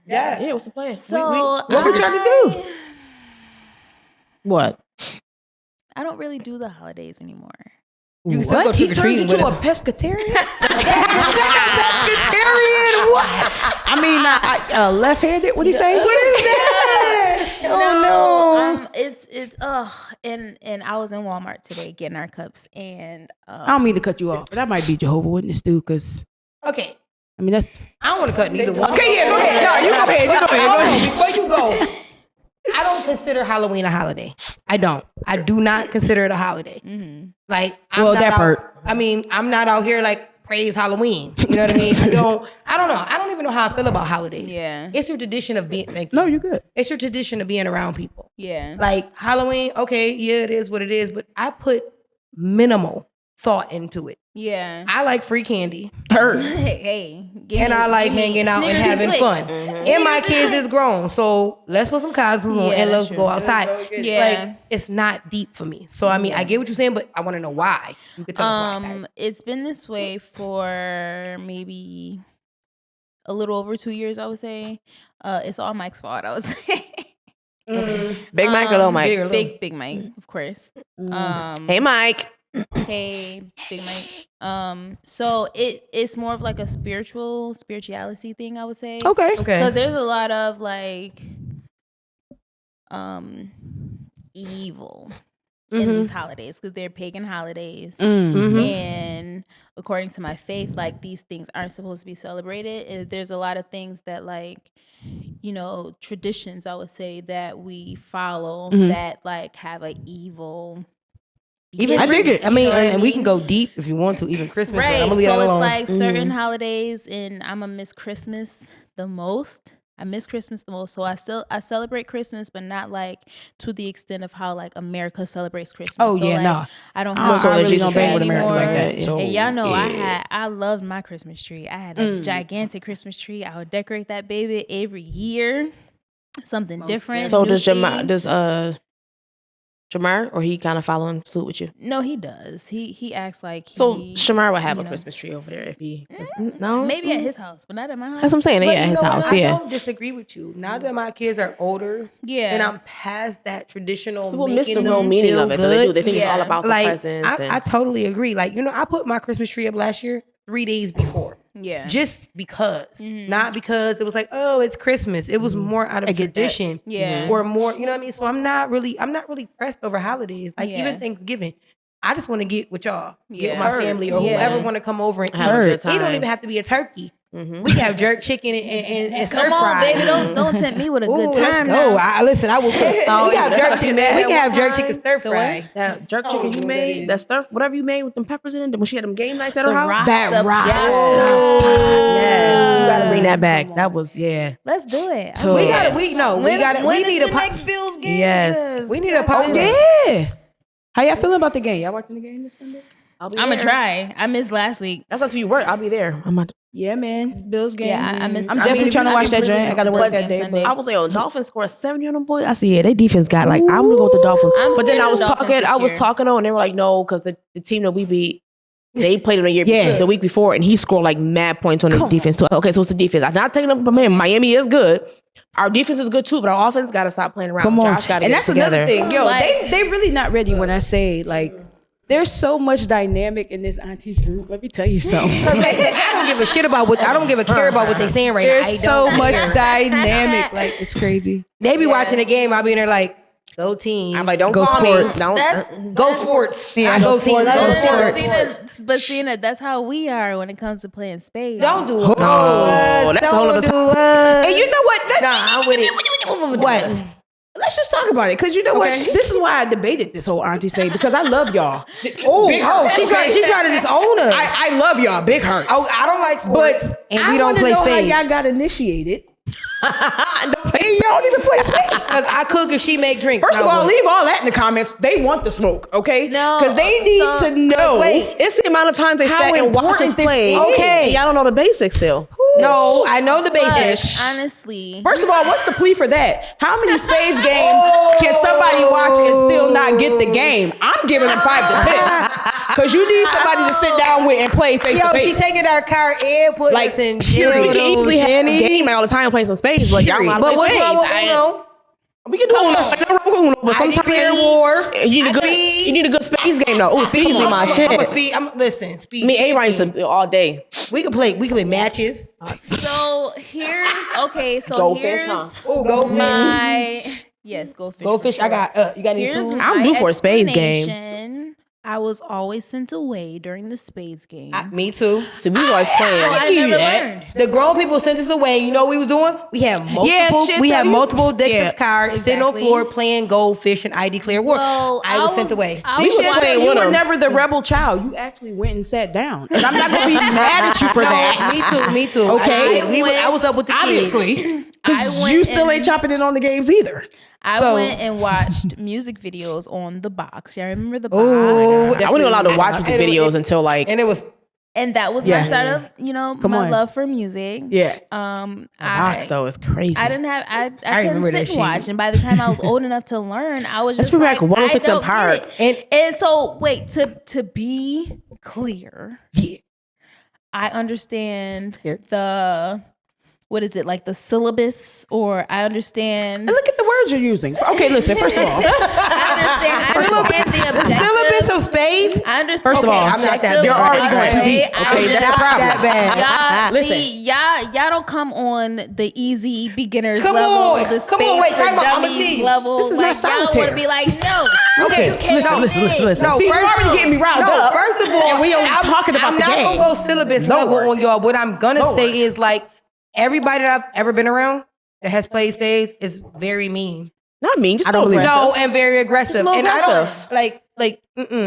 Yeah, what's the plan? So what we trying to do? What? I don't really do the holidays anymore. You can still go trick or treating with to us. a pescatarian? Pescatarian? What? I mean, left-handed. What do you say? What is that? Oh no! It's and I was in Walmart today getting our cups, and I don't mean to cut you off, but that might be Jehovah's Witness too, because Okay, I mean that's. I don't want to cut neither one. Okay, yeah, go ahead. No, you go ahead. You go ahead. Before you go, I don't consider Halloween a holiday. I don't. I do not consider it a holiday. mm-hmm. Like, that part. I mean, I'm not out here like praise Halloween. You know what I mean? I don't know. I don't even know how I feel about holidays. Yeah. It's your tradition of being. No, you're good. It's your tradition of being around people. Yeah. Like Halloween, okay, yeah, it is what it is, but I put minimal thought into it. Yeah. I like free candy. Hey, And I like hanging out and having fun. And my kids is grown, so let's put some costumes on and let's go outside. Yeah. Like, it's not deep for me. So I mean, I get what you're saying, but I want to know why. You could tell us why. It's been this way for maybe a little over 2 years, I would say. It's all Mike's fault, I would say. Big Mike or little Mike? Big Mike, of course. Hey, Mike. Hey, Big Mike. So it's more of like a spirituality thing, I would say. Okay. Because there's a lot of like evil in these holidays because they're pagan holidays. And according to my faith, like these things aren't supposed to be celebrated. And there's a lot of things that like, you know, traditions, I would say, that we follow that like have an evil. Even I dig it. I mean, and we can go deep if you want to, even Christmas. Right. But I'm gonna leave so that alone. It's like certain holidays, and I'm gonna miss Christmas the most. I miss Christmas the most. So I celebrate Christmas, but not like to the extent of how like America celebrates Christmas. Oh, so, yeah, like, no. I don't I have really don't bang with anymore. America like that. So, and y'all know yeah. I loved my Christmas tree. I had a gigantic Christmas tree. I would decorate that baby every year. Something different. So new does theme. Jamar, or he kind of following suit with you? No, he does. He acts like So Shamar would have a know. Christmas tree over there if he no. Maybe at his house, but not at my house. That's what I'm saying. But Yeah, at you his know house. what? I Yeah. don't disagree with you. Now that my kids are older, Yeah. and I'm past that traditional. People miss the making real them meaning feel of it. They do. They think it's all Yeah. about the Like presents. I totally agree. Like, you know, I put my Christmas tree up last year 3 days before. Yeah. Just because, not because it was like, oh, it's Christmas. It was more out of tradition, Yeah. or more, you know what I mean. So I'm not really pressed over holidays. Like Yeah. even Thanksgiving, I just want to get with y'all, get Yeah. with my family or Yeah. whoever want to come over and eat. Have a good It don't time. even have to be a turkey. We can have jerk chicken and stir Come on, fry. baby, don't tempt me with a Ooh, good let's time. go. now. Listen, I will cook. We got jerk chicken. We can have jerk chicken stir The fry. That jerk chicken you made, that stuff, whatever you made with them peppers in it, when she had them game nights at her house. That rock. Yeah, you gotta bring that back. That was Let's do it. So- We got it. We need a next Bills game? Yes. We need a pop. Yeah. How y'all feeling about the game? Y'all watching the game this Sunday? I'll be I'm gonna there. try. I missed last week. That's not till you work. I'll be there. Yeah, man. Bills game. Yeah, I missed. I'm definitely trying to watch that joint. I gotta work that day, but I was like, oh, Dolphins scored 70 on them boys. I see, yeah, they defense got like, I'm gonna go with the Dolphins. But then scared I of was the Dolphins talking, this I was year. talking on, and they were like, no, because the team that we beat, they played him Yeah. the week before, and he scored like mad points on the defense too. Okay, so it's the defense. I'm not taking them from him. Miami is good. Our defense is good too, but our offense got to stop playing around. come on. Josh got to And get that's together. another thing. Yo, Like- they really not ready when I say like there's so much dynamic in this aunties group. Let me tell you something. I don't give a shit about what I don't give a care about what they saying right now. There's I so don't much care. dynamic. Like it's crazy. They be watching the game. I'll be in there like, go team. I'm like, don't Go call sports. me. Don't. That's go sports. Yeah, I go team. sports. Go Go sports. But Cena, that's how we are when it comes to playing spades. Don't do it. No, that's a whole other Don't do it. And you know what? Nah, I'm with it. What? Let's just talk about it, because you know what? This is why I debated this whole auntie thing, because I love y'all. She tried to disown us. I love y'all, big hearts. Oh, I don't like sports, and we don't play know spades. how y'all got initiated. And y'all don't even play spades. Because I cook and she make drinks. First of Now all, what? leave all that in the comments. They want the smoke, okay? No, because they need so- to know. Wait. It's the amount of time they How sat and watched us important this play. is. Okay. Y'all don't know the basics still. No, I know the basics. Honestly. First of all, what's the plea for that? How many spades games can somebody watch and still not get the game? I'm giving them 5 to 10. Because you need somebody to sit down with and play face to face. She's taking our car and putting us in jail. We can easily have a game all the time playing some spades, but y'all want to play spades. But what's wrong with Uno? We can do Uno, but sometimes war. You need a good spades game though. Oh, spades is my shit. Listen, speed. Me, A-Ryan all day. We can play matches. So here's goldfish, goldfish. Goldfish. I got. You got any tools? I'm due for a spades game. I was always sent away during the spades game. Me too. See, we was always playing. So I never learned. The grown people sent us away. You know what we was doing? We had multiple decks of cards sitting on the floor playing goldfish and I declare war. Well, I was sent away. You were never the rebel child. You actually went and sat down. And I'm not going to be mad at you for that. Me too. Okay. I was up with the kids. Obviously. Because you still ain't chopping in on the games either. I went and watched music videos on the box. Y'all remember the box? I wasn't allowed to watch music videos until like, and that was my start of my love for music. Yeah. The box though is crazy. I didn't have I couldn't sit and watch, and by the time I was old enough to learn, I was just like 106 and Park. And so wait, to be clear, I understand the. What is it, like the syllabus, or I understand. And look at the words you're using. Okay, listen, first of all. I understand the objective. Syllabus of spades? I understand. First of all, I'm not that you're already going too deep. Okay, that's the problem. That bad. Y'all, y'all don't come on the easy beginners Come level, on. the Come on, wait, spades for time out. I'ma dummies see. level. This is like, not solitaire. y'all want to be like, no. Listen. No, See, you first already of- getting me riled up. First of all, and we only talking about I'm the not game. going to go syllabus level on y'all. What I'm going to say is like, everybody that I've ever been around that has played spades is very mean. Not mean, just I don't believe No, and very aggressive. Just And I don't like.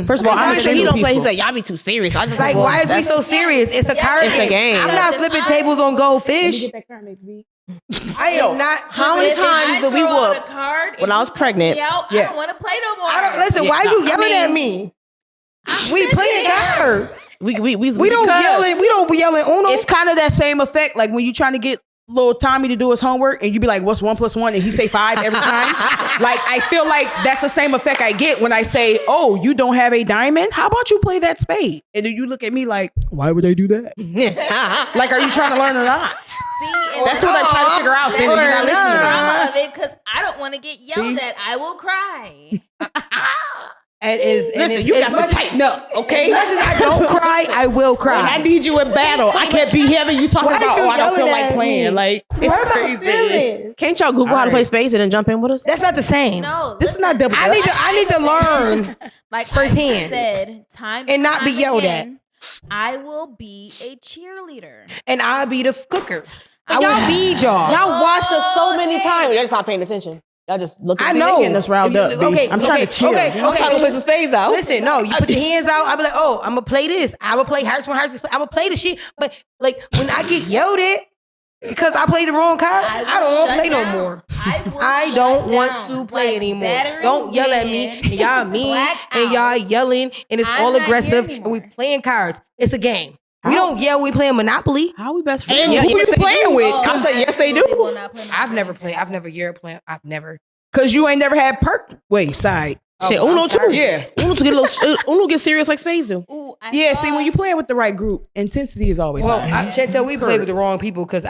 First of all, I'm sure he don't play. He's peaceful. like, y'all be too serious. I just Like, why is we so serious? It's a card It's a game. I'm not flipping tables on goldfish. I am not. How many times did we whoop when I was pregnant? I don't want to play no more. Listen, why are you yelling at me? We playing cards. We don't yell at. We don't yell at Uno. It's kind of that same effect, like when you trying to get little Tommy to do his homework, and you be like, "What's 1 + 1?" and he say 5 every time. Like, I feel like that's the same effect I get when I say, "Oh, you don't have a diamond? How about you play that spade?" And then you look at me like, "Why would they do that?" Like, are you trying to learn or not? See, That's what I'm trying to figure out. Saying that you're not listening. Drama of it, because I don't want to get yelled at. I will cry. Listen, you got to tighten up, okay? As much as I don't cry, I will cry. I need you in battle. I can't be heavy. You talking about, I don't feel like playing. Like, it's crazy. Can't y'all Google how to play spades and then jump in with us? That's not the same. No, This is not double. I need to learn like firsthand. I said, time And not be time yelled again, I will be a cheerleader. And I'll be the cooker. I will feed y'all. Y'all watched us so many times. Y'all just not paying attention. Y'all just looking. I know. Getting us riled up. I'm trying to chill. I'm trying to play some spades out. Listen, no, you put your hands out. I'll be like, oh, I'm gonna play this. I will play hearts when hearts. I'm gonna play the shit. But like when I get yelled at because I played the wrong card, I don't want to play no more. I don't want to play anymore. Don't yell at me. And y'all mean and y'all yelling and it's all aggressive and we playing cards. It's a game. We don't yell. We playing Monopoly. How we best friends? And who you playing with? Oh, I say yes, they do. I've never played. I've never played. I've never. Cause you ain't never had perk. Wait, side. Shit, Oh, Uno I'm too. sorry. Yeah, Uno to get a little. Uno get serious like spades do. Ooh, Yeah, see, when you playing with the right group, intensity is always Well, high. Chantel, we played with the wrong people because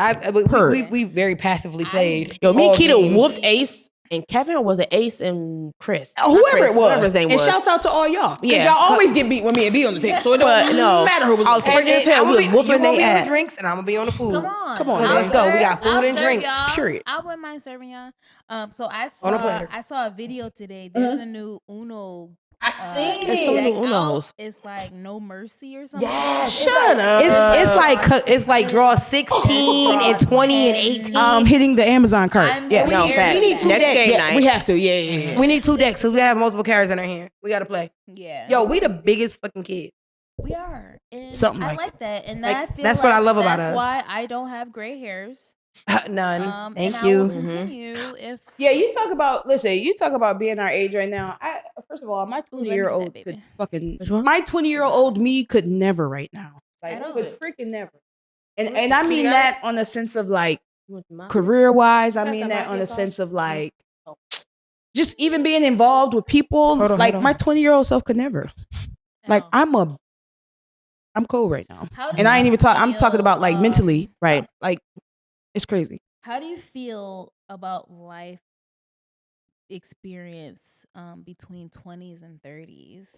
we very passively played. Yo, me and all Keita games. whooped Ace and Kevin, or was it Ace and Chris? Whoever Chris, it was. whatever his name and was. shouts out to all y'all. Because Yeah. y'all always get beat when me and B on the table. So it don't matter who was I on was the pregnant table. as hell. We was You whooping gonna their be on the ass. drinks and I'm gonna be on the food. Come on. Let's go. We got food I'll and serve drinks. y'all. Period. I wouldn't mind serving y'all. So I On a platter. saw a video today. There's a new Uno. I seen There's so many deck Unos. out. It's like No Mercy or something. Shut up. It's like draw 16 and 20 and 18. Hitting the Amazon cart. I'm Yes. No, scared. fact. We need two Next decks. game Yeah, night. We have to. Yeah. We need 2 decks because we have multiple cards in our hand. We gotta play. Yeah. Yo, we the biggest fucking kids. We are. And Something I like like that. And Like, I feel that's what I love about that's us. why I don't have gray hairs. None. And Thank I will you. continue if Yeah, you talk about being our age right now. First of all, my Ooh, let me do 20-year-old that, baby. could fucking Which one? my 20-year-old me could never right now. Like I don't. could freaking never. And I mean that on a sense of like career wise. I mean that on a sense of like just even being involved with people. Like my 20-year-old self could never. Like I'm cold right now, and I ain't even talk. I'm talking about like mentally, right? Like it's crazy. How do you feel about life experience between 20s and 30s?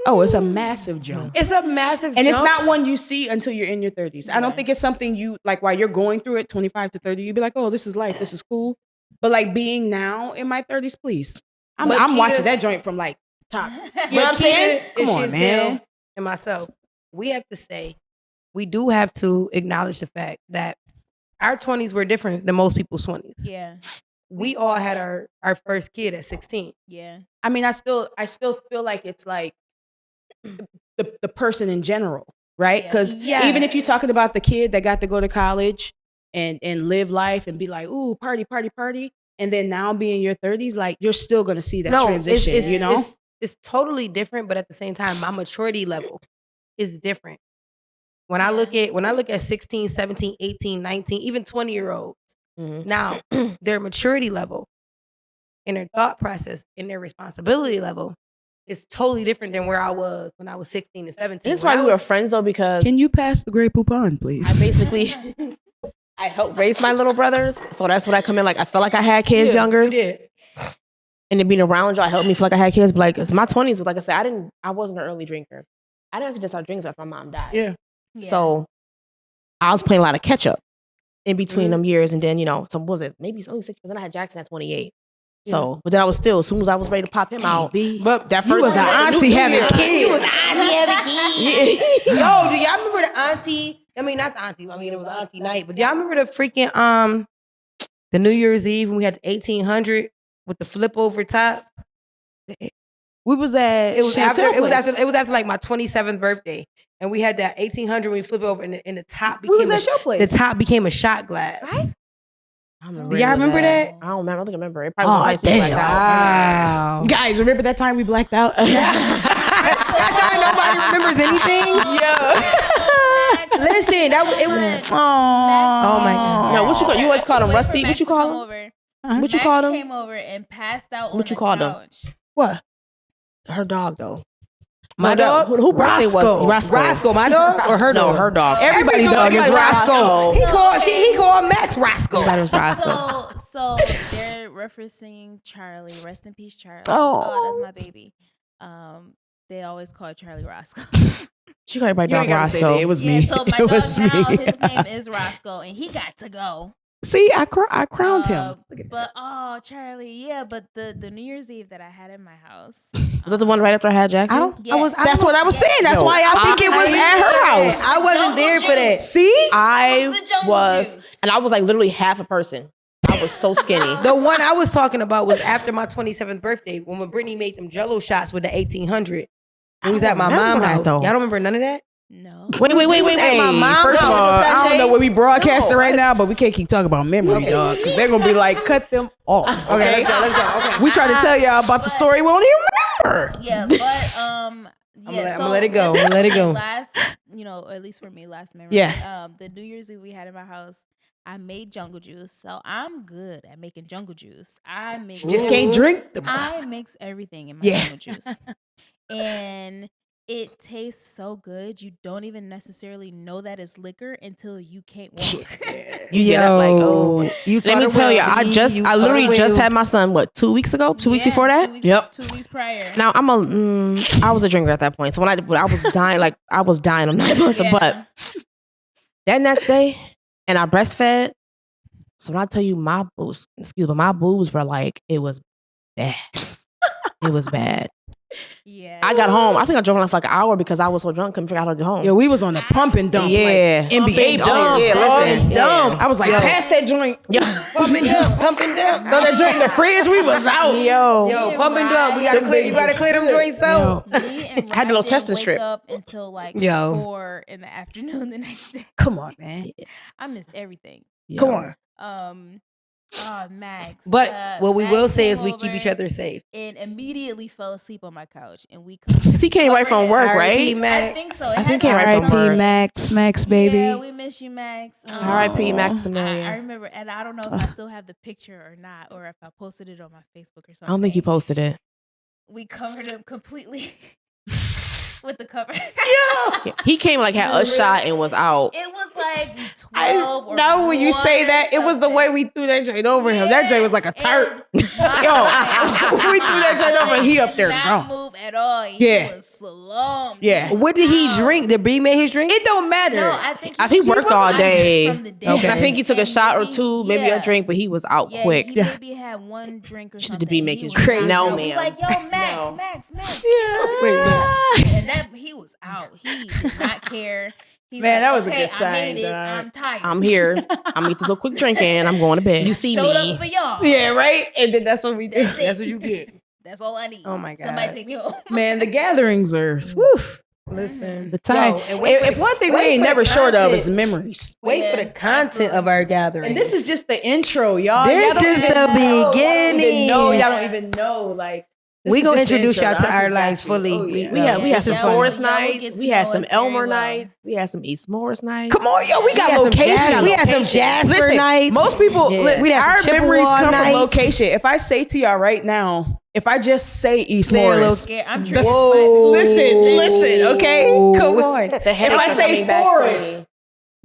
Oh, it's a massive jump. It's a massive and jump. it's not one you see until you're in your 30s. I don't think it's something you like while you're going through it, 25 to 30. You'd be like, oh, this is life. This is cool. But like being now in my 30s, please. I'm watching that joint from like top. You know what I'm saying? Come on, man. And myself, we have to say, we do have to acknowledge the fact that our 20s were different than most people's 20s. Yeah. We all had our first kid at 16. Yeah. I mean, I still feel like it's like the person in general, right? Because even if you're talking about the kid that got to go to college and live life and be like, ooh, party, and then now be in your 30s, like you're still gonna see that transition. It's totally different, but at the same time, my maturity level is different. When I look at 16, 17, 18, 19, even 20-year-olds, now their maturity level and their thought process and their responsibility level is totally different than where I was when I was 16 and 17. That's why we were friends though, because can you pass the Grey Poupon, please? I basically I helped raise my little brothers, so that's when I come in. Like I felt like I had kids younger. You did. And then being around y'all helped me feel like I had kids. But like it's my 20s, like I said, I wasn't an early drinker. I didn't just start drinking after my mom died. Yeah. So I was playing a lot of catch up in between them years, and then so was it maybe it's only 6 years? Then I had Jackson at 28. So, but then I was still, as soon as I was ready to pop him out, but that first was an auntie having kids. You was an auntie having kids. Yo, do y'all remember the auntie? I mean, not auntie. I mean, it was auntie night. But do y'all remember the freaking the New Year's Eve when we had the 1800 with the flip over top? We was at it was after like my 27th birthday, and we had that 1800 when we flip over, and the top became the top became a shot glass. Right? Do y'all remember that? I don't remember. I don't think I remember. It probably was damn. Wow. Guys, remember that time we blacked out? That time nobody remembers anything? Listen, it was. Oh my God. No, what you call? You always call him Rusty. What you call him? What you called him? Came over and passed out. What you called him? What? Her dog though. My dog? Who birthday was Roscoe, my dog or her dog? No, her dog. Everybody's dog is Roscoe. He called Max Roscoe. Everybody was Roscoe. So they're referencing Charlie. Rest in peace, Charlie. Oh, that's my baby. They always call Charlie Roscoe. She called everybody dog Roscoe. It was me. So my dog now, his name is Roscoe, and he got to go. See, I crowned him. But Charlie, but the New Year's Eve that I had in my house. Was that the one right after I had Jackson? That's what I was saying. That's why I think it was at her house. I wasn't there for that. See? I was, and I was like literally half a person. I was so skinny. The one I was talking about was after my 27th birthday when Brittany made them Jello shots with the 1800. It was at my mom's house. Y'all don't remember none of that? No. Wait. Hey, my mom first of all, I don't know what we broadcasting right now, but we can't keep talking about memory, dog, because they're gonna be like, cut them off. Okay, let's go. Okay. We try to tell y'all about the story we don't even remember. Yeah, but I'm gonna let it go. I'm gonna let it go. Last, at least for me, last memory. Yeah. The New Year's Eve we had in my house, I made jungle juice, so I'm good at making jungle juice. Just can't drink. I mix everything in my jungle juice, and it tastes so good. You don't even necessarily know that it's liquor until you can't walk. Let me tell you, I literally just had my son. What, 2 weeks ago? 2 weeks before that? 2 weeks prior. Now I was a drinker at that point. So when I was dying, I was dying on 9 months. But that next day, and I breastfed. So when I tell you my boobs were like, it was bad. It was bad. Yeah. I got home. I think I drove around for like an hour because I was so drunk, couldn't figure out how to get home. Yeah, we was on the pump and dump. Yeah. Like NBA dump. Dumb. I was like, pass that joint. Pump and dump. Throw that joint in the fridge. We was out. Yo, pump and dump. You gotta clear them joints out. I had a little testing strip. Up until like 4 in the afternoon the next day. Come on, man. I missed everything. Come on. Oh, Max. But what we Max will say is came we keep each over other safe. and immediately fell asleep on my couch, and we Because he came right from work, R.I.P. right? Max. I think so. I think he came right from work. Max, baby. Yeah, we miss you, Max. R.I.P. I Maximilian. remember, and I don't know if I still have the picture or not, or if I posted it on my Facebook or something. I don't think you posted it. We covered him completely with the cover. Yeah. He came like had a shot and was out. It was like 12 or Now when you say that, it was the way we threw that joint over him. That joint was like a turd. Yo, we threw that joint over. He up there Not gone. move at all. He was slumped. Yeah. What did he drink? Did B make his drink? It don't matter. No, I think he worked all day. From the day. Okay. I think he took a And shot or two, maybe a drink, but he was out quick. He maybe had one drink or Should something. be making He was crazy. No, out. man. We like, yo, Max. Yeah. And that he was out. He did not care. He's Man, like, that was a okay, good time, I made it. dog. I'm tired. I'm here. I'm gonna get this little quick drink in. I'm going to bed. You see Showed me. up for y'all. Yeah, right? And then that's what we did. That's what you get. That's all I need. Oh my God. Somebody take me home. Man, the gatherings are woof. Listen, The time. Yo, and wait for if the- one thing we wait ain't for the never short of content. is memories. Wait for the content of our gathering. And this is just the intro, y'all. This Y'all don't just even the know. beginning. Y'all don't even know. Like, this We is gonna just the introduce intro. y'all to The our aunties lives got you. fully. Oh, yeah. We had This some is fun. S'mores Y'all will nights. get to We had know some us very Elmer well. nights. We had some East S'mores nights. Come on, yo, we got had some locations. Jasper- we had some Jasper Listen, nights. Most people, Yeah. We'd have our some memories Chippewa come nights. from location. If I say to y'all right now, if I just say East Say a little Morris, Scared. I'm the- tripping. listen, okay? Come on. The If I say coming back Forest, from me.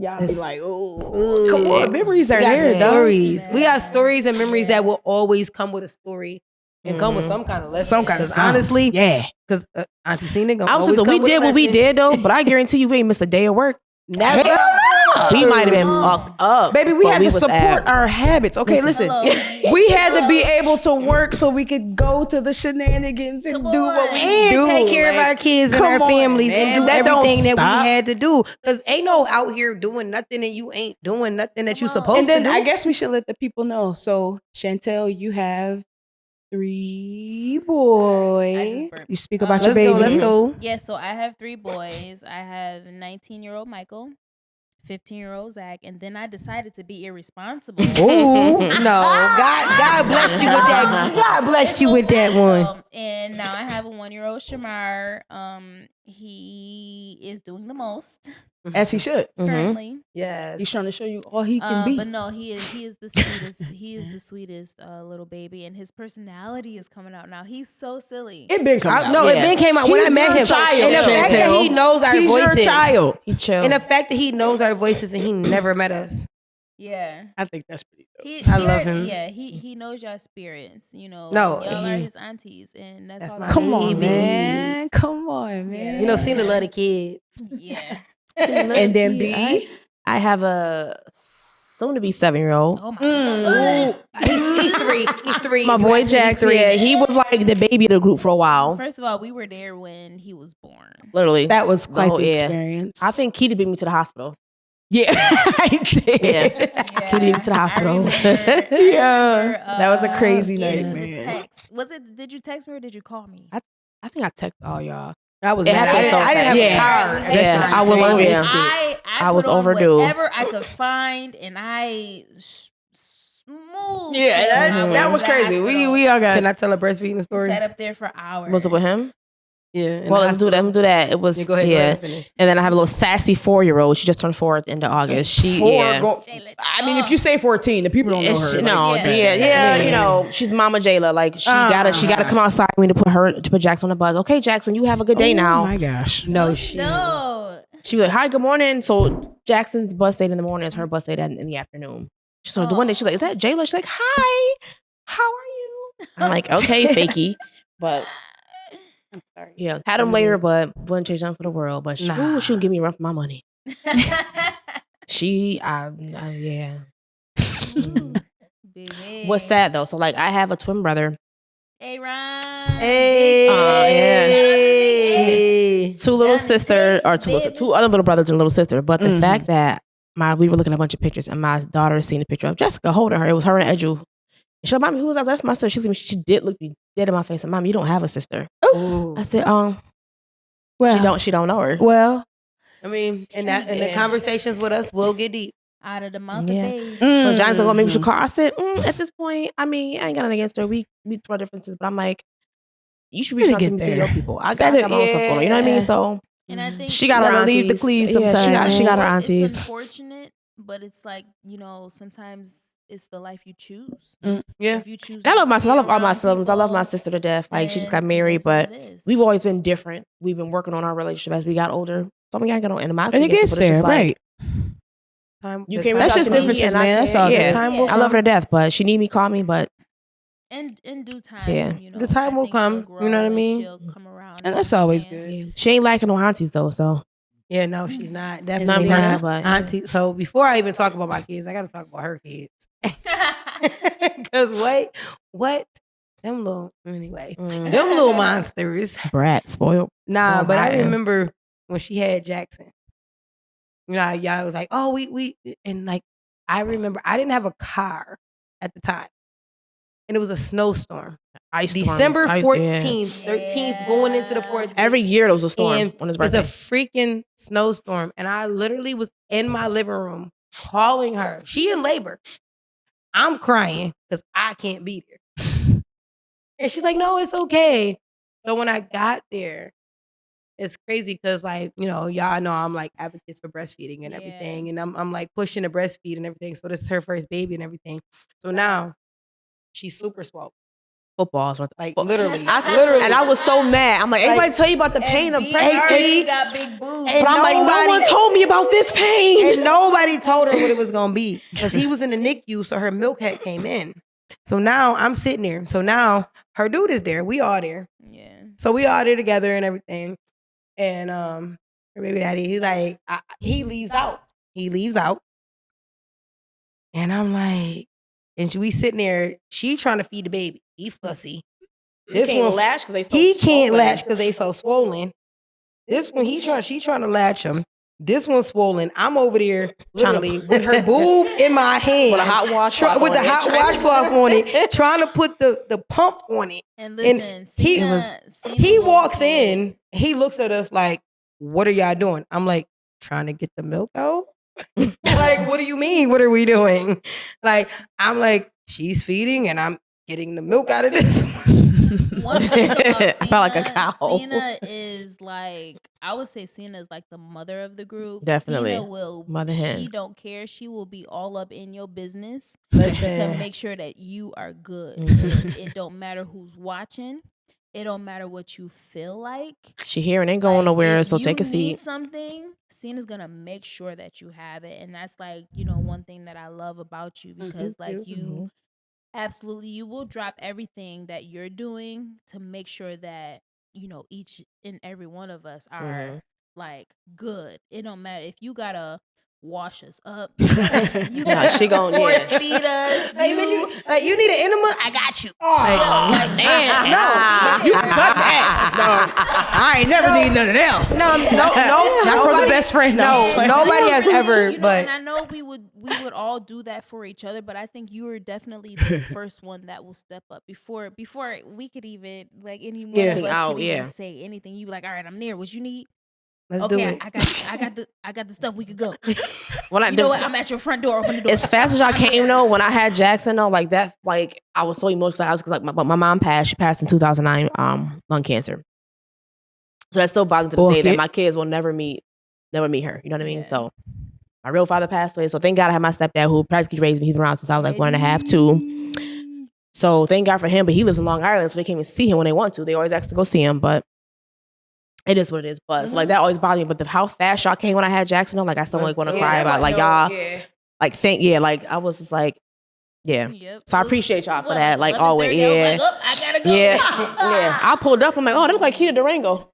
y'all be like, oh, Ooh. come on. Memories are We got there, dog. stories. We got Yeah. stories and memories Yeah. that will always come with a story and come with Mhm. some kind of lesson. Some kind of 'Cause song. honestly, Yeah. because Auntie Cena gonna I was always just, come we with a did what we lesson. did though, but I guarantee you we ain't missed a day of work. Never. We might have been Oh. fucked up. Baby, we but had to was support at- our habits. Okay, listen. Hello. We had to be able to work so we could go to the shenanigans and Come do what on. we And do. take care of Like, our kids and come our on, families man. and do That don't everything that stop. we had to do. Because ain't no out here doing nothing and you ain't doing nothing that you Come on. supposed And then to do. I guess we should let the people know. So, Chantel, you have 3 boys. burped. You speak about your Let's go. babies. Let's go. Yeah, so I have 3 boys. I have 19-year-old Michael, 15-year-old Zach, and then I decided to be irresponsible. Ooh, no. God blessed you with that. God blessed you with that one. And now I have a 1-year-old Shamar. He is doing the most As he should. currently. Yes. He's trying to show you all he can be. But no, he is the sweetest. He is the sweetest little baby, and his personality is coming out now. He's so silly. It been coming out. No, Yeah. it been came out when I He's met your him. child, And the fact that Chantel. he knows our He's voices. your child. He chill. And the fact that he knows our voices and he never met us. Yeah. I think that's pretty dope. I love him. Yeah, he knows y'all spirits. You know, No, y'all are he- his aunties, and that's all. my that Come on, baby. man. Come on, man. You know, Cena love the kids. Yeah. And then B. I have a soon to be 7-year-old. Oh my Mm. god. He's 3. He's 3. My You boy asked me, he's Jackson, 3. yeah, he was like the baby of the group for a while. First of all, we were there when he was born. Literally. That was quite Oh, the yeah. experience. I think Keita beat me to the hospital. Yeah, I did. Yeah. Yeah. He to the hospital. Yeah, that was a crazy getting night, the man. text. Was it? Did you text me or did you call me? I think I texted all y'all. I was It mad. had to be so I didn't have fast. a car. Yeah. at that Yeah, time. I was So over- missed yeah. it. I was put on overdue. Whatever I could find, and I smooth. Yeah, Mhm. that was crazy. We all got. Can I tell a breastfeeding story? sat up there for hours. Was it with him? Yeah. in Well, the let's do that. hospital. Let's do that. It was Yeah, go ahead. Go yeah. ahead and finish. And then I have a little sassy 4-year-old. She just turned 4 at the end of August. She Jayla, I mean, if you say 14, the people don't know her. no, Yeah. yeah, Yeah. you know, she's Mama Jayla. Like she gotta come outside with me to put Jackson on the bus. Okay, Jackson, you have a good day now. Oh my gosh. No, she. No. She was like, "Hi, good morning." So Jackson's bus stayed in the morning. It's her bus stayed in the afternoon. So the one day she's like, "Is that Jayla?" She's like, "Hi, how are you?" I'm like, "Okay, fakey," but yeah, had him later, but wouldn't change nothing for the world. But Nah. she would give me a run for my money. She, yeah. Baby. What's sad though? So like, I have a twin brother, Hey, Ron. Hey. yeah. 2 little Done sisters, this, or 2 baby. 2 other little brothers and little sister. But the Mhm. fact that we were looking at a bunch of pictures, and my daughter seen a picture of Jessica holding her. It was her and Edu. And she said, "Mommy, who was that?" That's my sister. She did look me dead in my face. And Mommy, you don't have a sister. Ooh. I said, Well, she don't know her. Well, I mean, and the conversations with us will get deep. Out of the mouth of babes. So John's like, well, maybe we should call. I said, at this point, I mean, I ain't got nothing against her. We throw differences, but I'm like, you should reach out to me to your people. I got my own stuff going on. You know what I mean? So And I think she got her aunties. Leave the cleave sometimes. Yeah, she got her aunties. It's unfortunate, but it's like, sometimes it's the life you choose. Yeah. If you choose, And I love my not to I be love all my around siblings. I love my people, sister to death. Like she just got then married, it is what but it is. we've always been different. We've been working on our relationship as we got older. So we ain't got no animosity. And it gets there, right? You can't. That's just differences, man. That's all good. I love her to death, but she need me, call me, but in due time, Yeah. The time I will think she'll come, grow you know what I and mean? she'll come around And that's always understand. good. she ain't lacking no aunties though. So Yeah, no, she's not. It's Definitely not, not. but- Auntie. So before I even talk about my kids, I got to talk about her kids. Because what? Them little, anyway, them little monsters. brat spoiled. Nah, Spoiled but I rotten. remember when she had Jackson. Y'all was like, oh, we, and like, I remember I didn't have a car at the time. And it was a snowstorm. Ice storm. December Ice- 14th, yeah. 13th, going into the 4th. Every year there was a storm And on his it was a birthday. freaking snowstorm. And I literally was in my living room calling her. She in labor. I'm crying because I can't be there. And she's like, no, it's okay. So when I got there, it's crazy because, like, y'all know I'm like advocates for breastfeeding and everything. And I'm like pushing to breastfeed and everything. So this is her first baby and everything. So now she's super swole. Footballs. Like literally. And I was so mad. I'm like, everybody Like, tell you about the pain of He breastfeeding. got big boobs. And But I'm like, no nobody- one told me about this pain. And nobody told her what it was gonna be because he was in the NICU, so her milk had came in. So now I'm sitting there. So now her dude is there. We all there. Yeah. So we all there together and everything. And her baby daddy, he's like, he leaves out. He leaves out. And I'm like, and we sitting there. She trying to feed the baby. He fussy. This one latch because they he can't latch because they so swollen. This one she trying to latch him. This one's swollen. I'm over there literally with her boob in my hand. With a hot washcloth with the on it. hot washcloth on it, trying to put the pump on it. And listen, He walks in, he looks at us like, what are y'all doing? I'm like, trying to get the milk out. Like, what do you mean? What are we doing? Like, I'm like, she's feeding and I'm getting the milk out of this. One thing about I felt like a cow. Cena is like, I would say Cena is like the mother of the group. Definitely. Cena will, Mother hen. she don't care. She will be all up in your business Listen. to make sure that you are good. Mhm. It don't matter who's watching. It don't matter what you feel like. She here and ain't going Like, nowhere, if so take a you need seat. something, Cena's gonna make sure that you have it, and that's like, one thing that I love about you because like you absolutely, you will drop everything that you're doing to make sure that each and every one of us are like good. It don't matter if you gotta wash us up. You Nah, she gon' force feed us. You need an enema? I got you. Damn. No, You can cut that. No, I ain't never need none of them. No, Not from the best friend. No, nobody has ever. But and I know we would all do that for each other, but I think you were definitely the first one that will step up before we could even like any one of us could even say anything. You be like, all right, I'm near. What you need? let's do Okay, it. I got the stuff. We could go. When You know what? I'm at your front door. Open the door. As fast as y'all came though, when I had Jackson though, like that, like I was so emotional. I was because like my mom passed. She passed in 2009, lung cancer. So that still bothers me to this day that my kids will never meet her. You know what I mean? Yeah. So my real father passed away. So thank God I have my stepdad who practically raised me. He's been around since I was like 1.5, 2. So thank God for him. But he lives in Long Island, so they can't even see him when they want to. They always ask to go see him, but it is what it is. But so like that always bothered me. But how fast y'all came when I had Jackson, though, like I still like want to cry about like y'all. Like like I was just like, yeah. Yep. So I appreciate y'all for What, that. Like 11:30? always, I was yeah. like, oh, I gotta go. Yeah, yeah. I pulled up. I'm like, oh, they look like Keita Durango.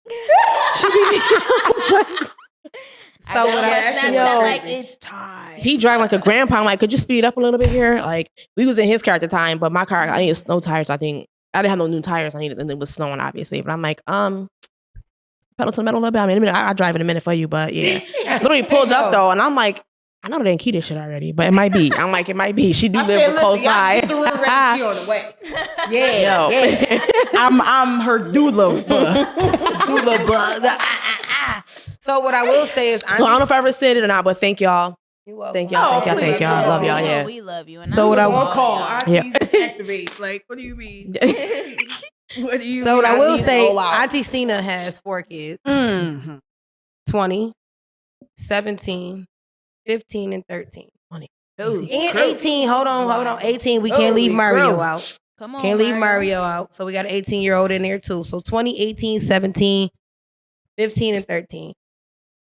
So what I Snapchat Yo. like it's time. He driving like a grandpa. I'm like, could you speed up a little bit here? Like we was in his car at the time, but my car, I needed snow tires. I think I didn't have no new tires. I needed, and it was snowing obviously. But I'm like, pedal to the metal a little bit. I mean, I'll drive in a minute for you, but yeah. Literally pulled up though, and I'm like, I know they ain't Keita shit already, but it might be. I'm like, it might be. She do live close by. She on the way. Yeah, Yeah. I'm her doula. So what I will say is, So I don't know if I ever said it or not, but thank y'all. Thank y'all. Thank y'all. Love y'all. Yeah. We love you. And So what I on call. Yeah. Aunties activate. Like, what do you mean? What do you So mean? what I will Aunties say, roll out? Auntie Cena has 4 kids. 20, 17, 15, and 13. Ooh, And 18. Hold on. 18. We can't leave Mario out. Come on, Can't leave Mario out. So we got an 18-year-old in there too. So 20, 18, 17, 15, and 13.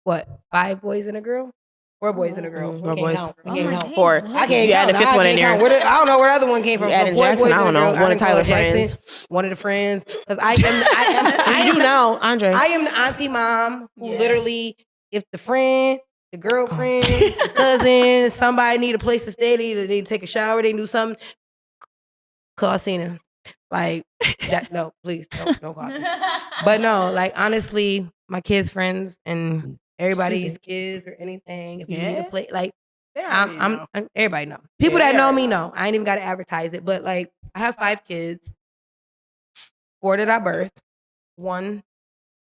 What? 5 boys and a girl? 4 boys and a girl. Four boys. Count. Oh my count. 4. I can't You count. add the 5th one in there. I don't know where the other one came from. You adding 4 Jackson? boys I don't and a know. girl. One I of didn't call Tyler's Jackson. friends. One of the friends. Because I You know, Andre. I am the auntie mom who literally, if the friend, the girlfriend, the cousin, somebody need a place to stay, they need to take a shower, they do something, call Cena. Like that. No, please don't call me. But no, like honestly, my kids' friends and everybody's kids or anything. If you need a place, like I'm everybody know. People that know me know. I ain't even got to advertise it. But like, I have 5 kids. 4 that I birthed. 1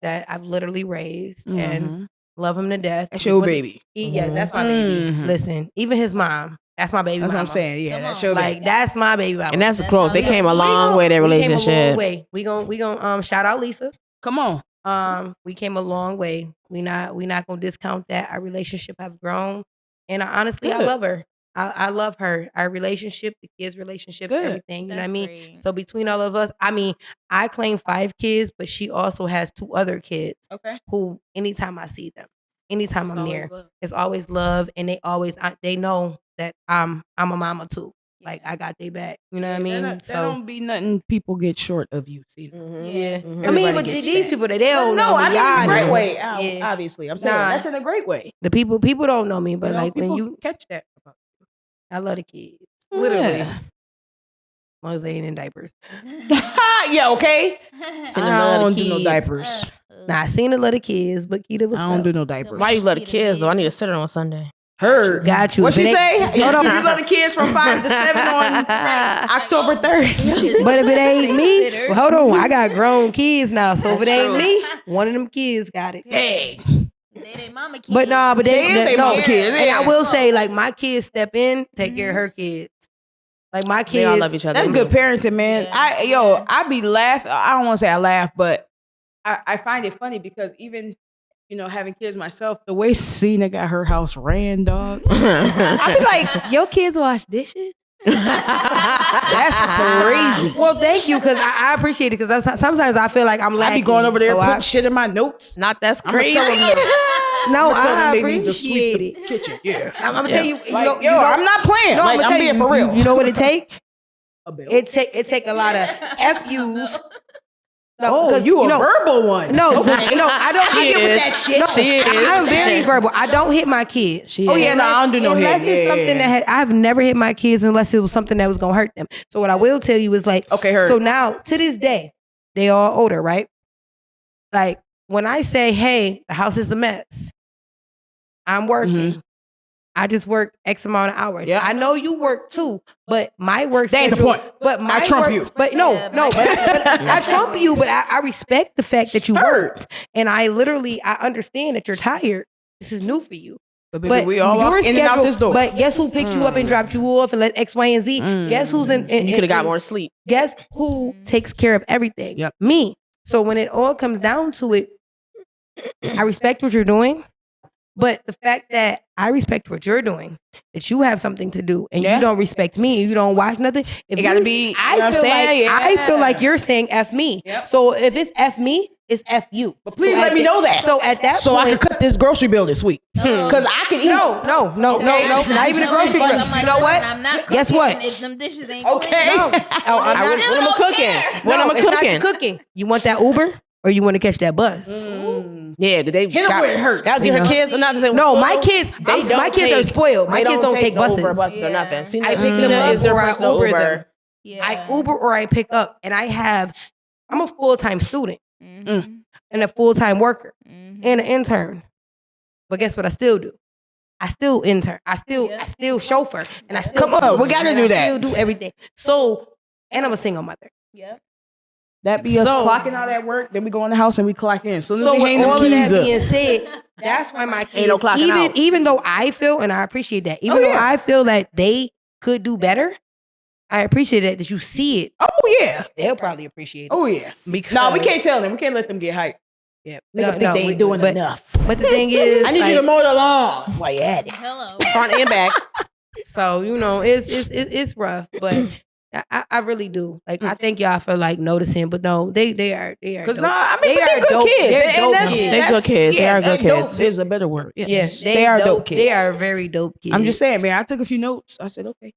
that I've literally raised and love him to death. That's your baby. Yeah, that's my baby. Listen, even his mom, that's my baby. That's mama. what I'm saying. Yeah, that's your Like baby. that's my baby. Mama. And that's growth. They came a long way. Their We came a long relationship. way. We gon' shout out Lisa. Come on. We came a long way. We not gonna discount that. Our relationship have grown, and honestly, I love her. I love her. Our relationship, the kids' relationship, everything. You know what I mean? Great. So between all of us, I mean, I claim 5 kids, but she also has 2 other kids. Okay. Who, anytime I see them, anytime I'm near, it's always love, and they know that I'm a mama too. Like I got their back. You know what I mean? That don't be nothing. People get short of you. See. Yeah. Mhm. I mean, but these people they don't No, know me. I mean in a great Y'all way. Yeah. Obviously, I'm saying that's in a great way. The people don't know me, but like when people you catch that. I love the kids. Literally. Yeah. As long as they ain't in diapers. Yeah, okay. I don't do no diapers. Nah, I seen a lot of kids, but Keita was I don't do no diapers. Why you love the kids though? I need a sitter on Sunday. Heard. Got you. What she If it say? ain't- Hold on. You love the kids from 5 to 7 on October 3rd. But if it ain't me, well, hold on. I got grown kids now. So if it ain't me, one of them kids got it. Hey. They mama kids. But nah, but They is they mama kids. And Yeah. I will say, like, my kids step in, take care of her kids. Like my kids. They all love each other. That's good parenting, man. Yeah. I be laughing. I don't want to say I laugh, but I find it funny because even, having kids myself, the way Cena got her house ran, dog. I be like, your kids wash dishes? That's crazy. Well, thank you, because I appreciate it. Because sometimes I feel like I'm I lacking. be going over there so putting shit in my notes. Not that's I'ma crazy. tell them No, I'ma tell them I they need to sweep appreciate the it. kitchen. Yeah. I'm gonna tell you, Like, I'm not playing. No, Like, I'ma I'm tell being you, for real. You know what it take? A bill. It take a lot of FUs. No, Oh, you a verbal one. No, no, I don't. She I get with is. that shit. No, She is. I'm very verbal. I don't hit my kids. She Oh, is. yeah, no, I don't do no hit. Unless it's Yeah, something yeah. that I've never hit my kids unless it was something that was gonna hurt them. So what I will tell you is like, Okay, heard. so now to this day, they all older, right? Like when I say, hey, the house is a mess, I'm working. I just work X amount of hours. Yeah. I know you work too, but my work That ain't the schedule. point. But my I trump work- you. But no, Yeah, no. But I trump you. But I respect the fact that you worked, and I understand that you're tired. This is new for you. But we all walk in and out this door. But guess who picked you up and dropped you off and let X, Y, and Z? Guess who's in? You could have got more sleep. Guess who takes care of everything? Yep. Me. So when it all comes down to it, I respect what you're doing. But the fact that I respect what you're doing, that you have something to do, and you don't respect me, and you don't watch nothing. If It gotta be, you know what I'm saying? I feel like you're saying F me. Yep. So if it's F me, it's F you. But please So let at me the- know that. So at that so point, I can cut this grocery bill this week. Because I can eat. no, not even a grocery bill. I'm like, You know what? I'm not Guess cooking what? if them dishes ain't Okay. clean. No, I'm not. Still When I'm don't cooking. care. When I'm it's not cooking. the cooking. You want that Uber or you want to catch that bus? Yeah, they Hit 'em got, where it hurts, That'll you get her know? kids. Not to say No, my spoiled. kids. They don't My kids are take- spoiled. My they kids don't take the Uber buses. buses or Yeah. nothing. See, I pick them Cena up is their or I personal Uber Uber. them. Yeah. I Uber or I pick up, and I'm a full-time student Mhm. and a full-time worker Mhm. and an intern. But guess what I still do? I still intern. I still chauffeur, and I still Come on, we gotta and do I that. Still do everything. So, and I'm a single mother. Yep. That be us So- clocking out at work. Then we go in the house and we clock in. So, So we with hang all them of keys that up. being said, that's why my kids, no clocking out. even though I feel, and I appreciate that, even though I feel that they could do better, I appreciate that you see it. Oh yeah. They'll probably appreciate it. Oh yeah. Because No, we can't tell them. We can't let them get hyped. Yeah, Make them think they ain't doing enough. But the thing is, I need you to mow the lawn while you at it. Hello. Front and back. So it's rough, but I really do. Like I think y'all for like noticing, but no, they are Because dope. I mean, They but they're are good dope. kids. They're And dope that's- kids. They're good that's- kids. They yeah, are good dope kids. is a better word. Yes, they are dope kids. They are very dope kids. I'm just saying, man. I took a few notes. I said, okay.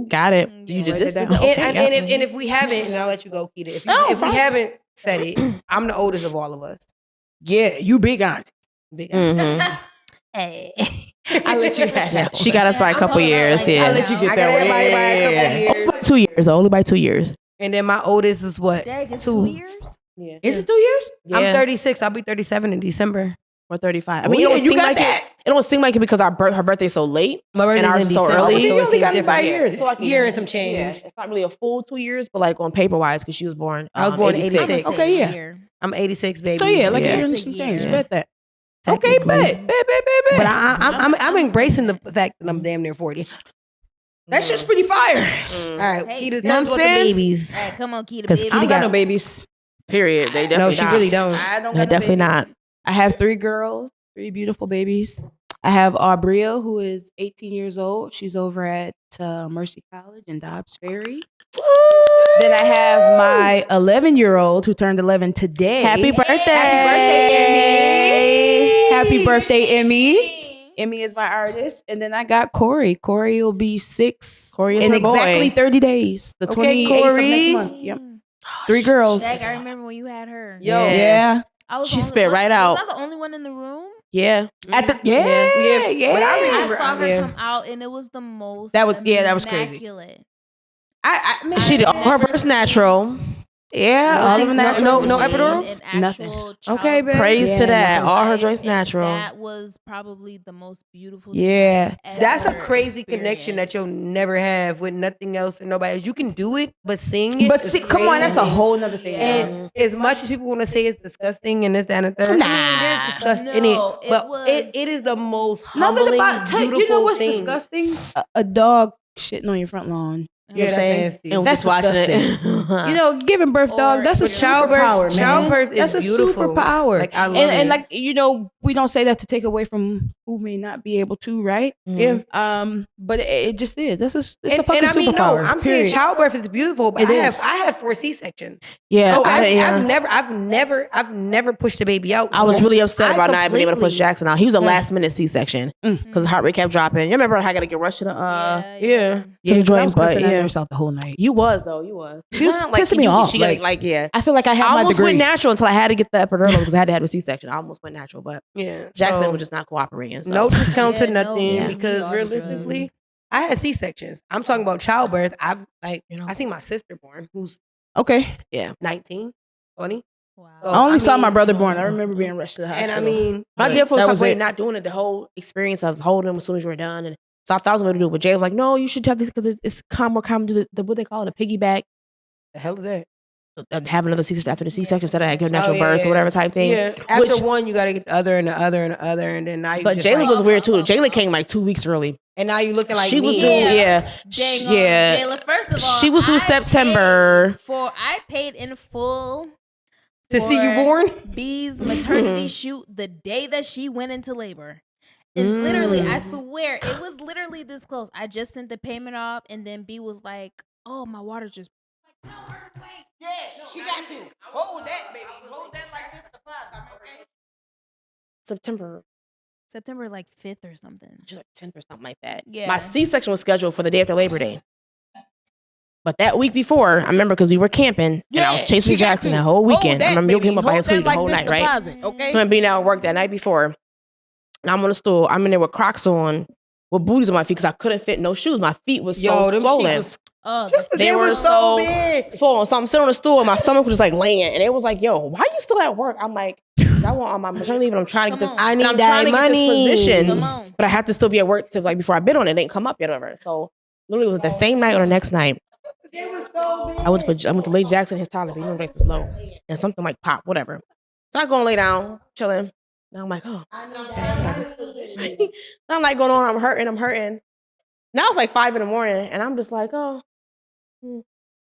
Got it. Yeah. You did Write this. it down. Okay, And if we haven't, and I'll let you go, Keita. If we haven't said it, I'm the oldest of all of us. Yeah, you big auntie. Big Mhm. Hey. I let you have that. She got us by a I'm couple holding years. on like Yeah. that I let you now. get I that got one. everybody by a couple years. 2 years. Only by 2 years. And then my oldest is what? Dag, it's 2 2 years? Yeah. Is it 2 years? I'm 36. I'll be 37 in December. Or 35. I Oh, mean, yeah, it don't you seem got like that. it don't seem like it because her birthday's so late. My birthday's ours in is so December, early. so You it's only got me different. by a year. So like Year and some change. It's not really a full 2 years, but like on paper wise, because she was born. I was born in 86. Okay, yeah. Year. I'm 86, baby. So yeah, like Yeah. a year and It's a some year. change. Yeah. Bet that. Okay, Technically. bet. But I'm embracing the fact that I'm damn near 40. That shit's pretty fire. All right, Hey, Keita, you tell know what us I'm about the saying? babies. All right, come on, Keita, 'Cause baby. I don't Keita got got- no babies. Period. They definitely No, she not. really don't. I don't They got no definitely babies. not. I have 3 girls, 3 beautiful babies. I have Aubria, who is 18 years old. She's over at Mercy College in Dobbs Ferry. Then I have my 11-year-old who turned 11 today. Happy birthday. Happy birthday, Emmy. Emmy is my artist. And then I got Corey. Corey will be 6 Corey is in her boy. exactly 30 days. The Okay, 28th of Corey. next month. Yep. 3 girls. Dag, I remember when you had her. Yo. Yeah. I was She the only- spit right out. Was I the only one in the room? Yeah. At the Yeah. But I I remember. saw her yeah. come out, and it was the most. That was crazy. immaculate. I mean, She did all her never birth seen- natural. yeah, all of them No, natural. no Seen epidurals? an Nothing. actual Okay, babe. Praise Yeah, to that. nothing. All her life, joints and natural. That was probably the most beautiful. thing Yeah. I've That's a ever crazy connection that you'll experienced. never have with nothing else and nobody else. You can do it, but seeing it. But is see, come on, that's a crazy. whole nother thing. And as much as people want to say it's disgusting and this, that, and the third, I mean, there's disgust in it. No, it But was- it is the most Nothing humbling, about beautiful you know what's thing. disgusting? A dog shitting on your front lawn. You Yeah, know what that's I'm saying? nasty. And That's just watching disgusting. it. You know, giving birth, dog. Or- That's a but superpower, man. childbirth is That's a beautiful. superpower. Like, I love and it. like you know, we don't say that to take away from who may not be able to, right? Yeah. But it just is. It's a fucking and I mean, no, superpower. I'm saying period. childbirth is beautiful, but It is. I had 4 C-sections. Yeah. So I I've never pushed a baby out. was So really upset I about not being able to push completely- Jackson out. He was a last minute C-section because the heart rate kept dropping. You remember how I got to get rushed to the yeah. Yeah, the 'cause I joint, was but cussing that yeah. nurse out the whole night. You was though. You was. She was Like, pissing me off. She got Like, yeah. I feel like I had I my almost degree. went natural until I had to get the epidural because I had to have a C-section. I almost went natural, but Yeah, Jackson so was just not cooperating. So. no discount to Yeah, no, nothing yeah. because All the realistically, drugs. I had C-sections. I'm talking about childbirth. I've You know. I seen my sister born, who's Okay, 19, 20. Wow. So, I only saw my mean- brother born. I remember being rushed to the And hospital. I mean, My but gift was that was like it. not doing it. The whole experience of holding him as soon as you were done, and so I thought I was going to do it. But Jay was like, "No, you should have this because it's more common to do the what they call it, a piggyback, the hell is that? have another C-section after the C-section instead of give natural Oh, yeah, birth yeah. or whatever type thing." Yeah, after Which- one, you got to get the other and the other and the other, and then now you. But just Jayla like, was weird too. Jayla came like 2 weeks early. and now you looking like She was me. doing Yeah. yeah, Dang on, yeah. Jayla, first of all, She was due I September. I paid in full to see you for born. B's maternity shoot the day that she went into labor. And literally, I swear, it was literally this close. I just sent the payment off, and then B was like, "Oh, my water just." Yeah, she got to hold that, baby. Hold that like this. The pause. Okay. September like 5th or something. just like 10th or something like that. Yeah. My C-section was scheduled for the day after Labor Day. But that week before, I remember because we were camping and I was chasing Jackson that whole weekend. I remember you came up by his tweet the whole night, right? Okay. So I'm being out at work that night before. And I'm on the stool. I'm in there with Crocs on, with booties on my feet because I couldn't fit no shoes. My feet was so them swollen. shoes Oh, They were was so big. swollen. So I'm sitting on the stool and my stomach was just like laying. And it was like, yo, why are you still at work? I'm like, I want on my maternity leave and I'm trying to get this. Come on. I and need I'm that trying to get money. this position. come on. But I have to still be at work to like before I bid on it. It ain't come up yet or whatever. So literally it was the same night or the next night. They were so I went to lay Jackson in his toilet, but you know Jackson was low, and something like pop, whatever. So I go and lay down, chilling. And I'm like, oh, okay. I'm like going on. I'm hurting. Now it's like 5 a.m, and I'm just like, oh,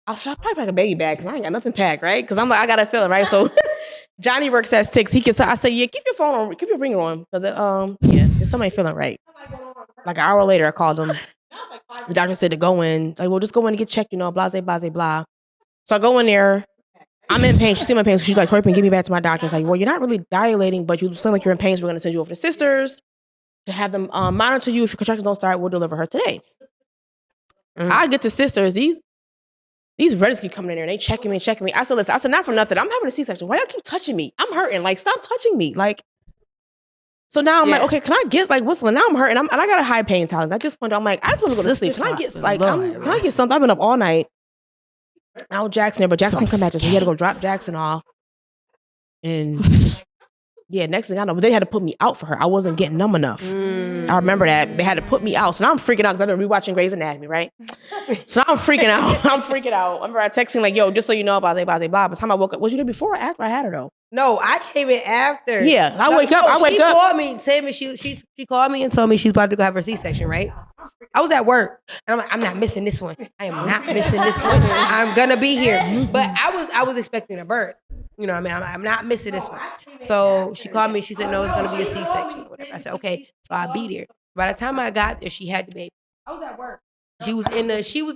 I'll probably pack a baby bag because I ain't got nothing packed, right? Because I'm like, I got to feel it, right? So Johnny works at Sticks. I say, yeah, keep your phone on, keep your ringer on, because yeah, somebody feeling right. Like an hour later, I called him. The doctor said to go in. Like, well, just go in and get checked, blah, blah, blah. So I go in there. I'm in pain. She see my pain. So she's like, hurry up and get me back to my doctor. It's like, well, you're not really dilating, but you seem like you're in pain. So we're going to send you over to sisters to have them monitor you. If your contractions don't start, we'll deliver her today. I get to sisters. These registers keep coming in there and they checking me. I said, listen, not for nothing. I'm having a C-section. Why y'all keep touching me? I'm hurting. Like, stop touching me. Like, so now I'm like, okay, can I get like whistling? Now I'm hurting. And I got a high pain tolerance. At this point, I'm like, I just want to go to sleep. Can I get can I get something? I've been up all night. Now Jackson there, but Jackson couldn't come back. So he had to go drop Jackson off. And yeah, next thing I know, but they had to put me out for her. I wasn't getting numb enough. I remember that. They had to put me out. So now I'm freaking out because I've been rewatching Grey's Anatomy, right? So now I'm freaking out. I remember I texting like, yo, just so you know about blah. By the time I woke up, was you there before or after I had her though? No, I came in after. Yeah, I wake up. She called me, told me she called me and told me she's about to go have her C-section, right? I was at work and I'm like, I'm not missing this one. I am not missing this one. I'm gonna be here. But I was expecting a birth. You know what I mean? I'm not missing this one. So she called me. She said, no, it's gonna be a C-section or whatever. I said, okay. So I'll be there. By the time I got there, she had the baby. I was at work. She was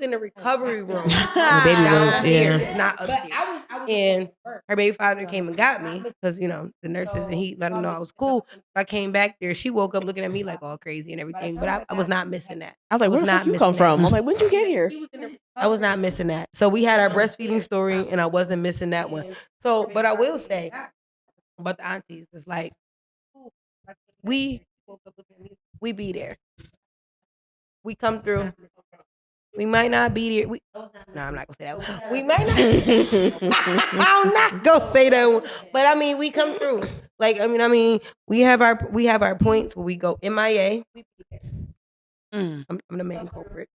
in the recovery room. The baby downstairs, was, not upstairs. And her baby father came and got me because the nurses and he let him know I was cool. I came back there. She woke up looking at me like all crazy and everything, but I was not missing that. I was like, where did you come from? I'm like, when did you get here? I was not missing that. So we had our breastfeeding story, and I wasn't missing that one. So, but I will say about the aunties, it's like we be there. We come through. We might not be there. I'm not gonna say that one. We might not. I'm not gonna say that one. But I mean, we come through. Like I mean, we have our points where we go MIA. I'm the main culprit.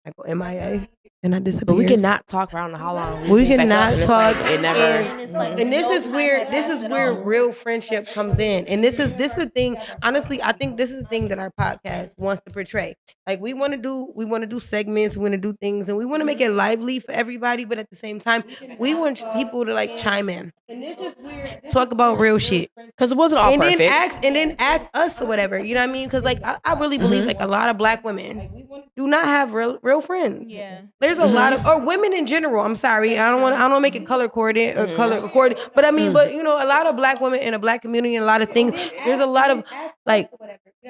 I go MIA and I disappear. But we cannot talk around how long. We cannot talk. It never. And this is where real friendship comes in. And this is the thing. Honestly, I think this is the thing that our podcast wants to portray. Like we want to do segments, we want to do things, and we want to make it lively for everybody. But at the same time, we want people to like chime in, talk about real shit. Because it wasn't all perfect. And then ask us or whatever. You know what I mean? Because like I really believe like a lot of Black women do not have real friends. Yeah. There's a lot of, or women in general. I'm sorry, I don't want to make it color coded or color recorded. But I mean, but a lot of Black women in a Black community and a lot of things. There's a lot of like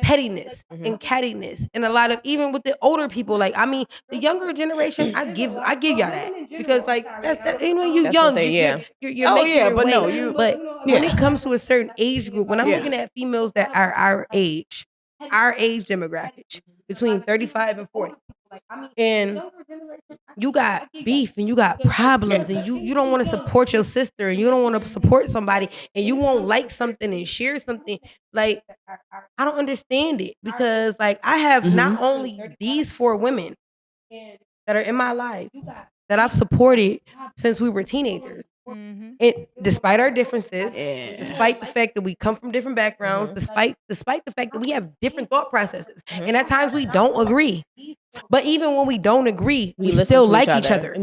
pettiness and cattiness, and a lot of even with the older people. Like I mean, the younger generation, I give y'all that because like that's you young, you're making your way. But when it comes to a certain age group, when I'm looking at females that are our age demographic, between 35 and 40. And you got beef and you got problems and you don't want to support your sister and you don't want to support somebody and you won't like something and share something. Like, I don't understand it because like I have not only these 4 women that are in my life that I've supported since we were teenagers. And despite our differences, despite the fact that we come from different backgrounds, despite the fact that we have different thought processes, and at times we don't agree. But even when we don't agree, we still like each other.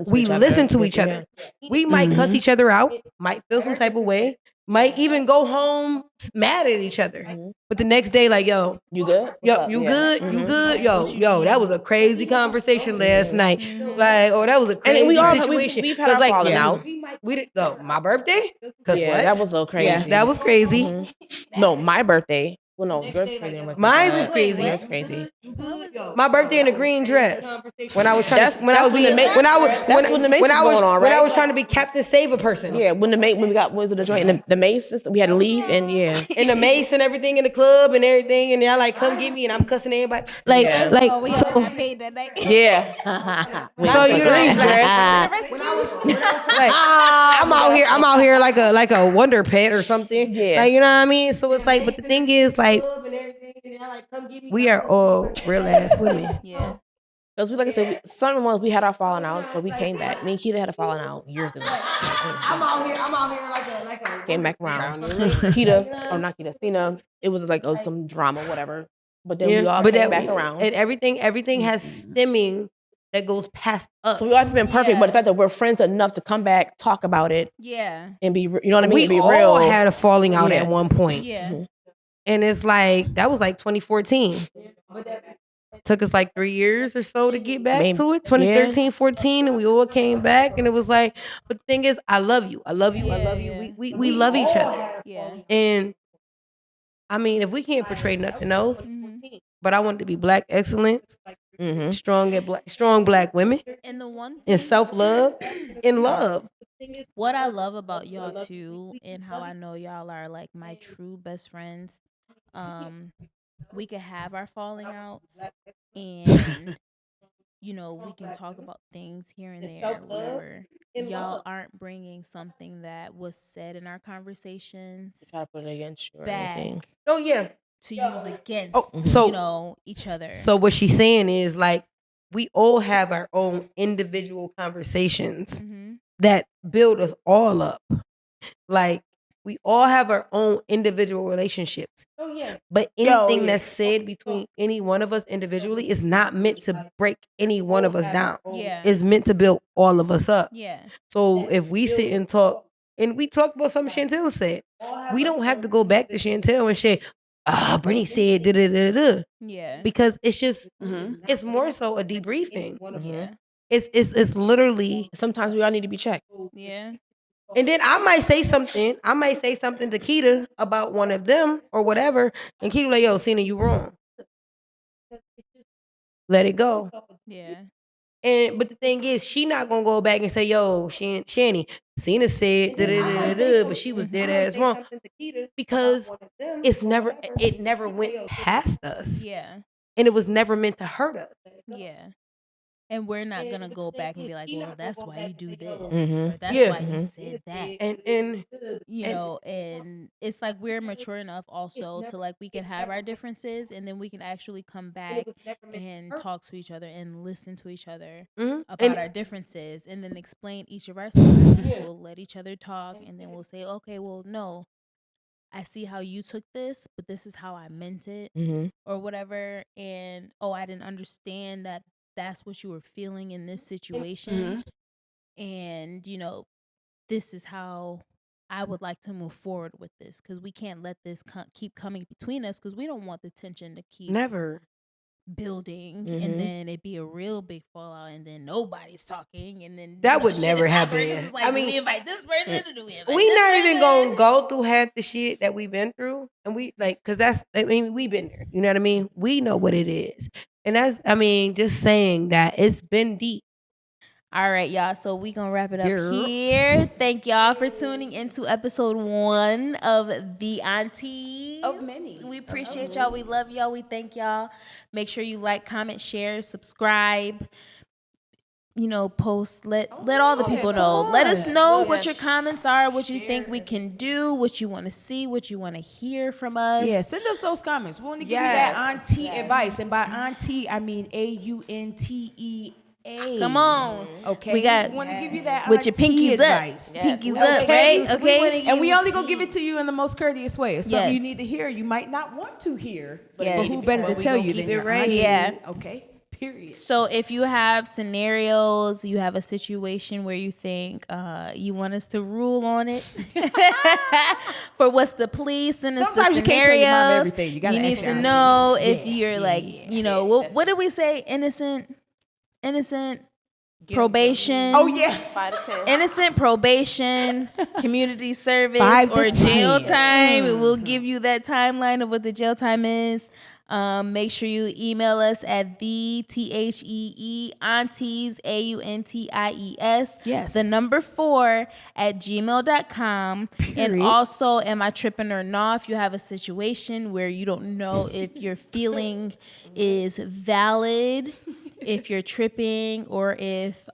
We listen to each other. We might cuss each other out, might feel some type of way, might even go home mad at each other. But the next day, like, yo, you good? Yo, you good? You good? Yo, that was a crazy conversation last night. Like, oh, that was a crazy situation. We've had our falling out. We did. No, my birthday? Because what? That was a little crazy. Yeah, that was crazy. No, my birthday. Well, no, yours crazy. Mine was crazy. Yours crazy. My birthday in a green dress. When I was trying when I was trying to be Captain Save a person. Yeah, when we got was it the joint and the mace and stuff, we had to leave and and the mace and everything in the club and everything and y'all like come get me and I'm cussing everybody like so I paid that night. Yeah. So you know like I'm out here like a Wonder Pet or something. Yeah. Like you know what I mean? So it's like, but the thing is like we are all real ass women. Yeah. Because like I said, certain ones we had our falling outs, but we came back. Me and Keita had a falling out years ago. I'm out here like a Came back around. Keita, or not Keita, Cena. It was like some drama, whatever. But then we all came back around. And everything has stemming that goes past us. So we always been perfect, but the fact that we're friends enough to come back, talk about it, and be, you know what I mean? We all had a falling out at one point. Yeah. Mm-hmm. And it's like, that was like 2014. Took us like 3 years or so to get back to it. 2013, 14, and we all came back, and it was like, but the thing is, I love you. I love you. We love each other. Yeah. And I mean, if we can't portray nothing else, but I want it to be Black excellence, strong black women, and the one thing, and self-love, and love. What I love about y'all too, and how I know y'all are like my true best friends, we could have our falling outs, and you know, we can talk about things here and there, whatever. Y'all aren't bringing something that was said in our conversations Try to put it against you or back anything. Oh yeah, to use against you know, each other. So what she's saying is, like, we all have our own individual conversations that build us all up. Like, we all have our own individual relationships. Oh yeah. But anything that's said between any one of us individually is not meant to break any one of us down. Yeah. It's meant to build all of us up. Yeah. So if we sit and talk, and we talk about something Chantel said, we don't have to go back to Chantel and say, Brittany said da da da da. Yeah. Because it's just, it's more so a debriefing. Yeah. It's literally. Sometimes we all need to be checked. Yeah. And then I might say something to Keita about one of them or whatever, and Keita like, yo, Cena, you wrong. Let it go. Yeah. But the thing is, she not gonna go back and say, yo, Shanny, Cena said da da da da, but she was dead ass wrong, because it never went past us. Yeah. And it was never meant to hurt us. Yeah. And we're not gonna go back and be like, well, that's why you do this, or that's why you said that, and you know. And it's like we're mature enough also to like, we can have our differences, and then we can actually come back and talk to each other and listen to each other about our differences, and then explain each of our sides. We'll let each other talk, and then we'll say, okay, well, no, I see how you took this, but this is how I meant it, or whatever. And I didn't understand that that's what you were feeling in this situation. And, you know, this is how I would like to move forward with this, because we can't let this keep coming between us, because we don't want the tension to keep building, and then it be a real big fallout, and then nobody's talking, and then that would never happen. Like, I mean, do we invite this person, or do we invite we not even gonna person? go through half the shit that we've been through, and we like, because we've been there, you know what I mean? We know what it is, and that's, I mean, just saying that it's been deep. All right, y'all. So we gonna wrap it up here. Thank y'all for tuning into episode 1 of the Aunties of Many. We appreciate y'all. We love y'all. We thank y'all. Make sure you like, comment, share, subscribe. You know, post. Let all the people know. Let us know what your comments are, what you think we can do, what you want to see, what you want to hear from us. Yeah, send us those comments. We want to give you that auntie advice, and by auntie I mean AUNTEA. Come on. Okay. We want to give you that with your pinkies advice. Up. Pinkies up, right? Okay. And we only gonna give it to you in the most courteous way. It's something you need to hear. You might not want to hear, but who better to tell you than your auntie? Yeah. Okay. Period. So if you have scenarios, you have a situation where you think you want us to rule on it for what's the police and sometimes the you can't tell your mom scenarios. everything. You gotta need ask to your know auntie. if you're like, you know, what did we say? Innocent probation. Oh yeah. 5 to 10. Innocent probation, community service, 5 to or jail 10. time. It will give you that timeline of what the jail time is. Make sure you email us at THEE Aunties AUNTIES. Yes. The number 4 at gmail.com. And also, am I tripping or not? If you have a situation where you don't know if your feeling is valid, if you're tripping, or if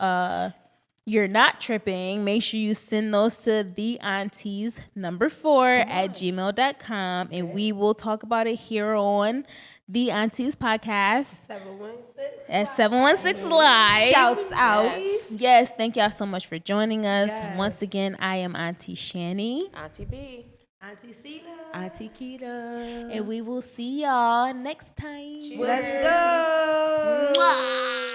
you're not tripping, make sure you send those to the aunties number 4 at gmail.com, and we will talk about it here on The Aunties podcast 716 at 716 Live. Shouts out. Yes, thank y'all so much for joining us. Once again, I am Auntie Shani. Auntie B. Auntie Cena. Auntie Kita. And we will see y'all next time. Let's go. Mwah.